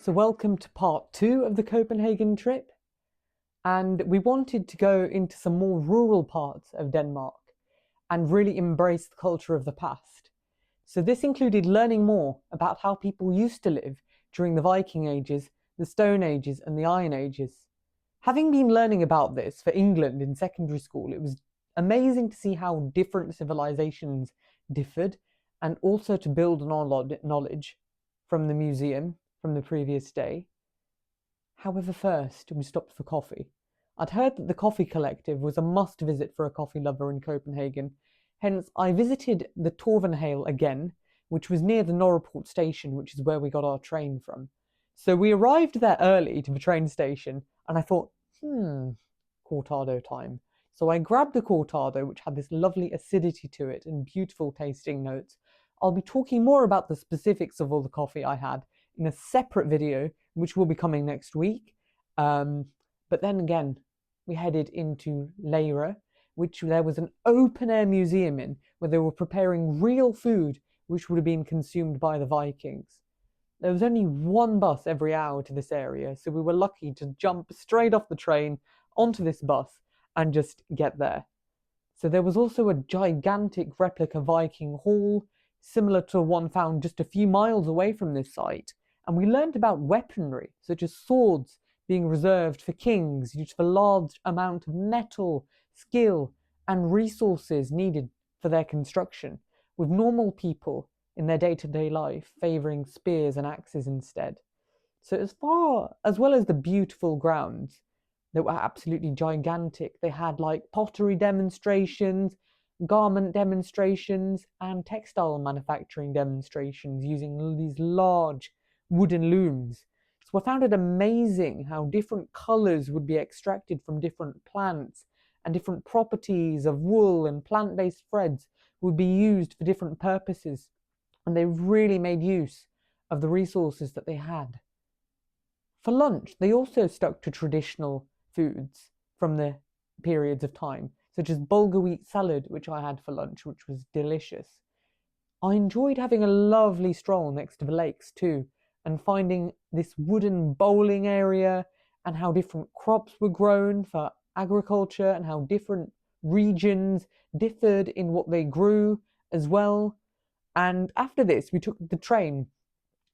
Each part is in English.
So welcome to part 2 of the Copenhagen trip, and we wanted to go into some more rural parts of Denmark and really embrace the culture of the past. So this included learning more about how people used to live during the Viking ages, the Stone Ages and the Iron Ages. Having been learning about this for England in secondary school, it was amazing to see how different civilizations differed, and also to build on our knowledge from the museum from the previous day. However, first we stopped for coffee. I'd heard that the Coffee Collective was a must visit for a coffee lover in Copenhagen, hence I visited the Torvenhale again, which was near the Norreport station, which is where we got our train from. So we arrived there early to the train station, and I thought, cortado time. So I grabbed the cortado, which had this lovely acidity to it and beautiful tasting notes. I'll be talking more about the specifics of all the coffee I had in a separate video, which will be coming next week. But then again, we headed into Lejre, which there was an open-air museum in, where they were preparing real food which would have been consumed by the Vikings. There was only one bus every hour to this area, so we were lucky to jump straight off the train onto this bus and just get there. So there was also a gigantic replica Viking hall, similar to one found just a few miles away from this site, and we learned about weaponry, such as swords being reserved for kings due to the large amount of metal, skill, and resources needed for their construction, with normal people in their day-to-day life favouring spears and axes instead. So as well as the beautiful grounds that were absolutely gigantic, they had like pottery demonstrations, garment demonstrations, and textile manufacturing demonstrations using these large wooden looms. So I found it amazing how different colours would be extracted from different plants, and different properties of wool and plant-based threads would be used for different purposes, and they really made use of the resources that they had. For lunch, they also stuck to traditional foods from the periods of time, such as bulgur wheat salad, which I had for lunch, which was delicious. I enjoyed having a lovely stroll next to the lakes too, and finding this wooden bowling area and how different crops were grown for agriculture and how different regions differed in what they grew as well. And after this, we took the train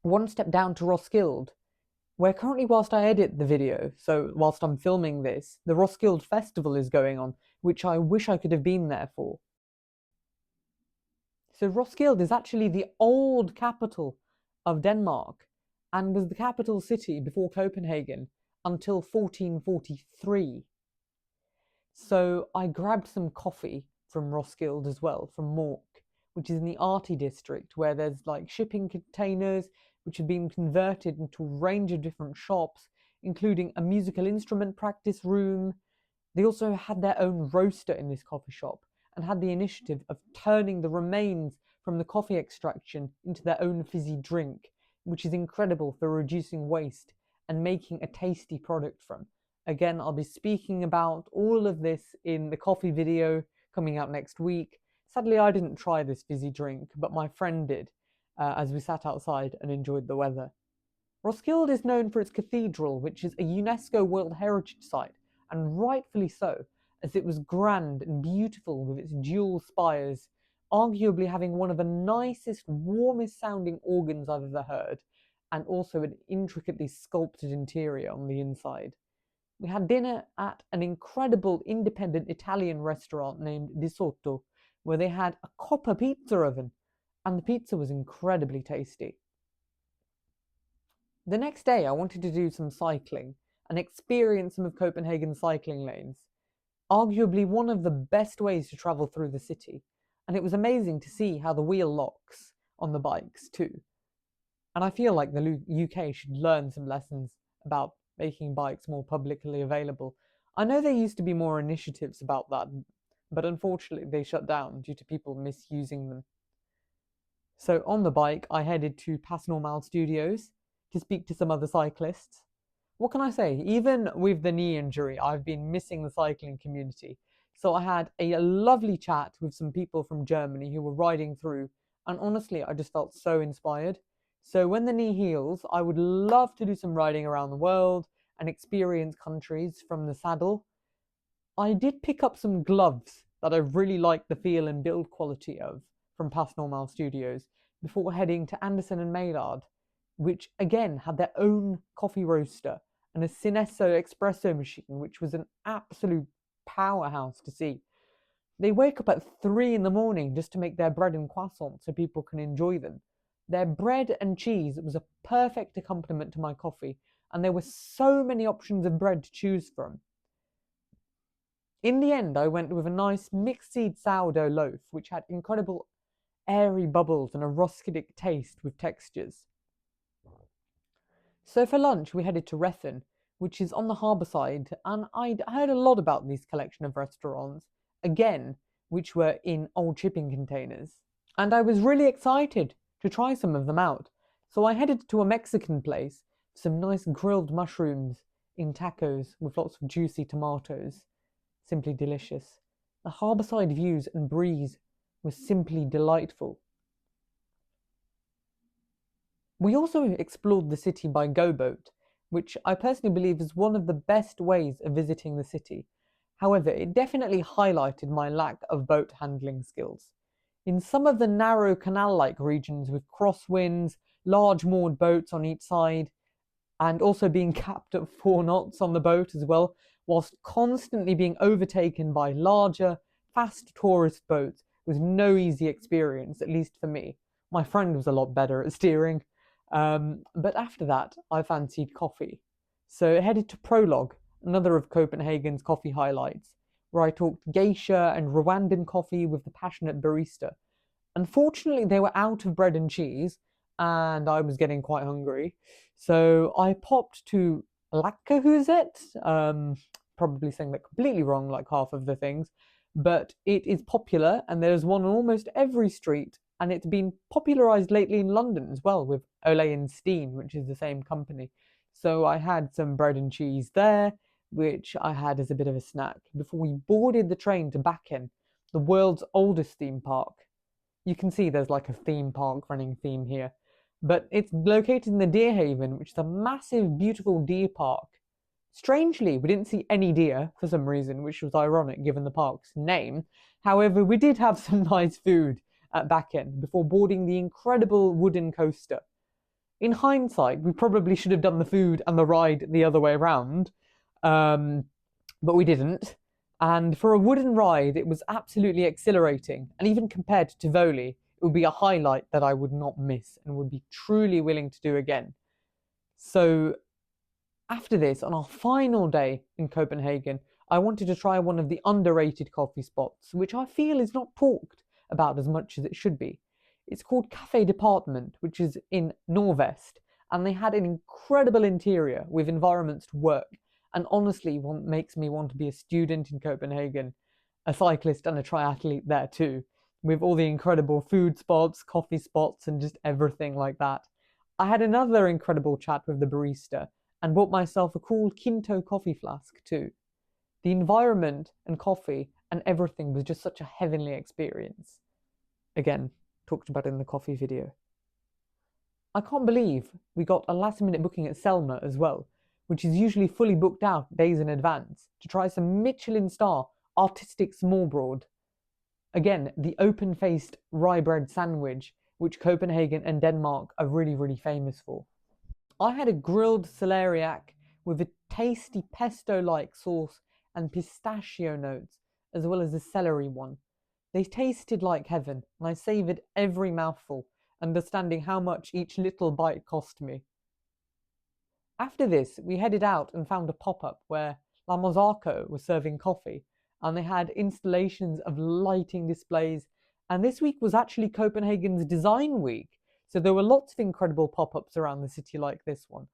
one step down to Roskilde, where currently, whilst I edit the video, so whilst I'm filming this, the Roskilde Festival is going on, which I wish I could have been there for. So Roskilde is actually the old capital of Denmark and was the capital city before Copenhagen until 1443. So I grabbed some coffee from Roskilde as well, from Mork, which is in the Arty district, where there's like shipping containers which have been converted into a range of different shops, including a musical instrument practice room. They also had their own roaster in this coffee shop and had the initiative of turning the remains from the coffee extraction into their own fizzy drink, which is incredible for reducing waste and making a tasty product from. Again, I'll be speaking about all of this in the coffee video coming out next week. Sadly, I didn't try this fizzy drink, but my friend did, as we sat outside and enjoyed the weather. Roskilde is known for its cathedral, which is a UNESCO World Heritage Site, and rightfully so, as it was grand and beautiful with its dual spires, arguably having one of the nicest, warmest sounding organs I've ever heard, and also an intricately sculpted interior on the inside. We had dinner at an incredible independent Italian restaurant named Disotto, where they had a copper pizza oven, and the pizza was incredibly tasty. The next day I wanted to do some cycling and experience some of Copenhagen's cycling lanes, arguably one of the best ways to travel through the city, and it was amazing to see how the wheel locks on the bikes too. And I feel like the UK should learn some lessons about making bikes more publicly available. I know there used to be more initiatives about that, but unfortunately they shut down due to people misusing them. So on the bike, I headed to Pass Normal Studios to speak to some other cyclists. What can I say? Even with the knee injury, I've been missing the cycling community. So I had a lovely chat with some people from Germany who were riding through, and honestly, I just felt so inspired. So when the knee heals, I would love to do some riding around the world and experience countries from the saddle. I did pick up some gloves that I really liked the feel and build quality of from Pas Normal Studios before heading to Anderson and Maillard, which again had their own coffee roaster and a Sinesso espresso machine, which was an absolute powerhouse to see. They wake up at 3 in the morning just to make their bread and croissants so people can enjoy them. Their bread and cheese was a perfect accompaniment to my coffee, and there were so many options of bread to choose from. In the end, I went with a nice mixed seed sourdough loaf, which had incredible airy bubbles and a Roskilde taste with textures. So for lunch, we headed to Reffen, which is on the harbour side, and I'd heard a lot about this collection of restaurants, again, which were in old shipping containers. And I was really excited to try some of them out. So I headed to a Mexican place, some nice grilled mushrooms in tacos with lots of juicy tomatoes. Simply delicious. The harbourside views and breeze was simply delightful. We also explored the city by go-boat, which I personally believe is one of the best ways of visiting the city. However, it definitely highlighted my lack of boat handling skills. In some of the narrow canal-like regions with crosswinds, large moored boats on each side, and also being capped at 4 knots on the boat as well, whilst constantly being overtaken by larger, fast tourist boats was no easy experience, at least for me. My friend was a lot better at steering. But after that, I fancied coffee. So I headed to Prolog, another of Copenhagen's coffee highlights, where I talked geisha and Rwandan coffee with the passionate barista. Unfortunately, they were out of bread and cheese, and I was getting quite hungry. So I popped to Lakahuzet, probably saying that completely wrong, like half of the things, but it is popular, and there's one on almost every street, and it's been popularized lately in London as well with Olé and Steen, which is the same company. So I had some bread and cheese there, which I had as a bit of a snack before we boarded the train to Bakken, the world's oldest theme park. You can see there's like a theme park running theme here, but it's located in the Deer Haven, which is a massive, beautiful deer park. Strangely, we didn't see any deer for some reason, which was ironic given the park's name. However, we did have some nice food at Bakken before boarding the incredible wooden coaster. In hindsight, we probably should have done the food and the ride the other way around, but we didn't. And for a wooden ride, it was absolutely exhilarating. And even compared to Tivoli, it would be a highlight that I would not miss and would be truly willing to do again. So after this, on our final day in Copenhagen, I wanted to try one of the underrated coffee spots, which I feel is not talked about as much as it should be. It's called Kaffedepartementet, which is in Nordvest, and they had an incredible interior with environments to work, and honestly makes me want to be a student in Copenhagen, a cyclist and a triathlete there too, with all the incredible food spots, coffee spots, and just everything like that. I had another incredible chat with the barista and bought myself a cool Kinto coffee flask too. The environment and coffee and everything was just such a heavenly experience. Again, talked about in the coffee video. I can't believe we got a last minute booking at Selma as well, which is usually fully booked out days in advance, to try some Michelin star artistic smorrebrod. Again, the open-faced rye bread sandwich, which Copenhagen and Denmark are really, really famous for. I had a grilled celeriac with a tasty pesto-like sauce and pistachio notes, as well as a celery one. They tasted like heaven, and I savoured every mouthful, understanding how much each little bite cost me. After this, we headed out and found a pop-up where La Mosarco was serving coffee, and they had installations of lighting displays, and this week was actually Copenhagen's Design Week, so there were lots of incredible pop-ups around the city like this one.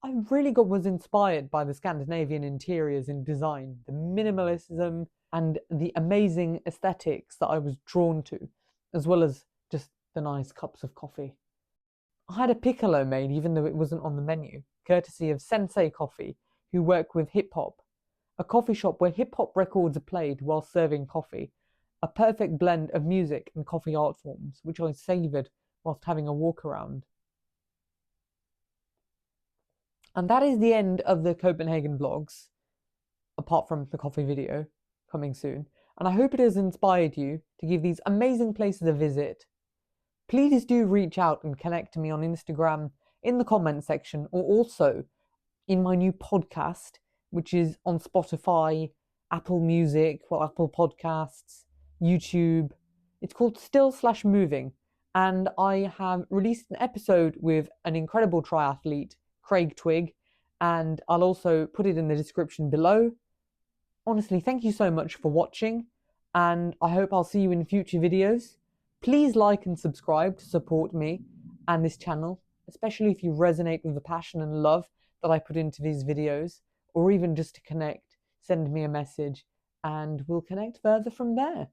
I really was inspired by the Scandinavian interiors and design, the minimalism and the amazing aesthetics that I was drawn to, as well as just the nice cups of coffee. I had a piccolo made even though it wasn't on the menu, courtesy of Sensei Coffee, who work with hip hop, a coffee shop where hip hop records are played while serving coffee, a perfect blend of music and coffee art forms, which I savoured whilst having a walk around. And that is the end of the Copenhagen vlogs, apart from the coffee video coming soon. And I hope it has inspired you to give these amazing places a visit. Please do reach out and connect to me on Instagram in the comment section, or also in my new podcast, which is on Spotify, Apple Music, Apple Podcasts, YouTube. It's called Still/Moving, and I have released an episode with an incredible triathlete, Craig Twigg, and I'll also put it in the description below. Honestly, thank you so much for watching, and I hope I'll see you in future videos. Please like and subscribe to support me and this channel, especially if you resonate with the passion and love that I put into these videos, or even just to connect, send me a message and we'll connect further from there.